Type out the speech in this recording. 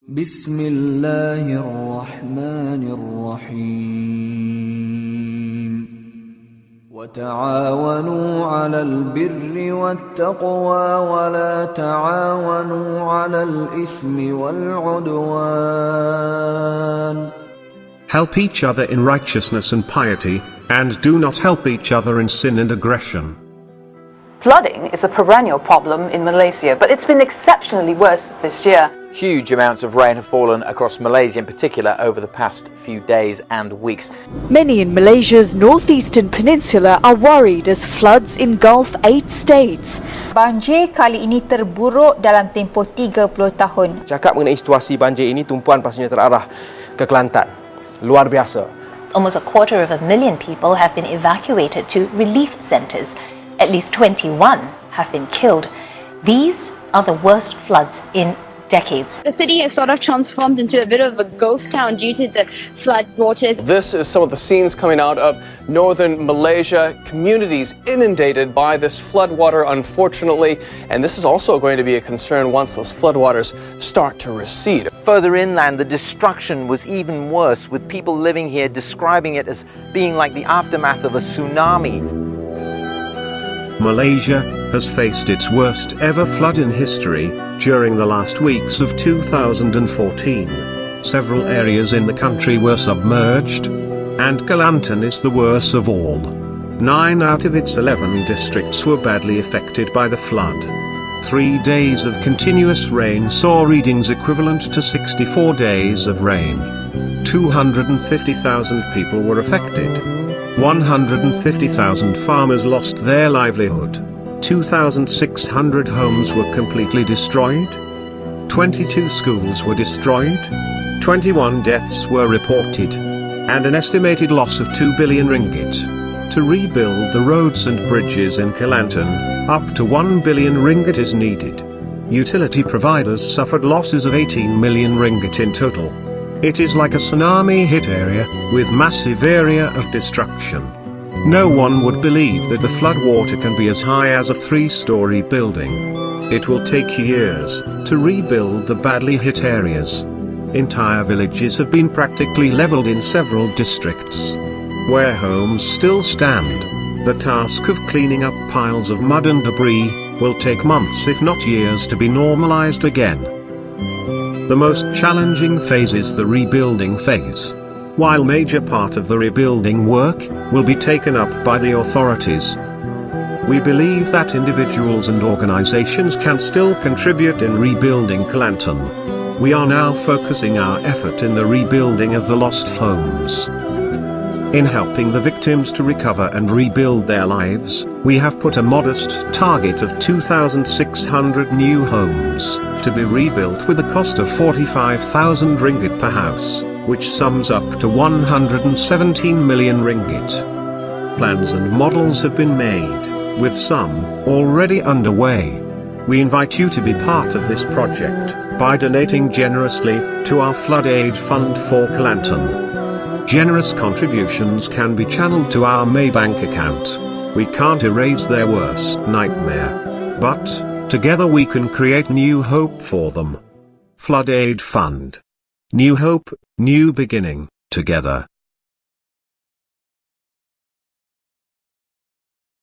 بسم الله الرحمن الرحيم وتعاونوا على البر والتقوى ولا تعاونوا على الإثم والعدوان. Help each other in righteousness and piety, and do not help each other in sin and aggression. Flooding is a perennial problem in Malaysia, but it's been exceptionally worse this year. Huge amounts of rain have fallen across Malaysia in particular over the past few days and weeks. Many in Malaysia's northeastern peninsula are worried as floods engulf 8 states. Banjir kali ini terburuk dalam tempoh 30 tahun. Cakap mengenai situasi banjir ini, tumpuan pastinya terarah ke Kelantan. Luar biasa. Almost 250,000 people have been evacuated to relief centres. At least 21 have been killed. These are the worst floods in decades. The city has sort of transformed into a bit of a ghost town due to the flood waters. This is some of the scenes coming out of northern Malaysia. Communities inundated by this floodwater, unfortunately, and this is also going to be a concern once those floodwaters start to recede. Further inland, the destruction was even worse, with people living here describing it as being like the aftermath of a tsunami. Malaysia has faced its worst ever flood in history during the last weeks of 2014. Several areas in the country were submerged, and Kelantan is the worst of all. 9 out of its 11 districts were badly affected by the flood. 3 days of continuous rain saw readings equivalent to 64 days of rain. 250,000 people were affected. 150,000 farmers lost their livelihood. 2,600 homes were completely destroyed. 22 schools were destroyed. 21 deaths were reported. And an estimated loss of 2 billion ringgit. To rebuild the roads and bridges in Kelantan, up to 1 billion ringgit is needed. Utility providers suffered losses of 18 million ringgit in total. It is like a tsunami-hit area, with massive area of destruction. No one would believe that the floodwater can be as high as a 3-story building. It will take years to rebuild the badly hit areas. Entire villages have been practically leveled in several districts. Where homes still stand, the task of cleaning up piles of mud and debris will take months if not years to be normalized again. The most challenging phase is the rebuilding phase. While major part of the rebuilding work will be taken up by the authorities, we believe that individuals and organizations can still contribute in rebuilding Kelantan. We are now focusing our effort in the rebuilding of the lost homes. In helping the victims to recover and rebuild their lives, we have put a modest target of 2,600 new homes to be rebuilt with a cost of 45,000 ringgit per house, which sums up to 117 million ringgit. Plans and models have been made, with some already underway. We invite you to be part of this project by donating generously to our Flood Aid Fund for Kelantan. Generous contributions can be channeled to our Maybank account. We can't erase their worst nightmare, but together we can create new hope for them. Flood Aid Fund. New hope, new beginning, together.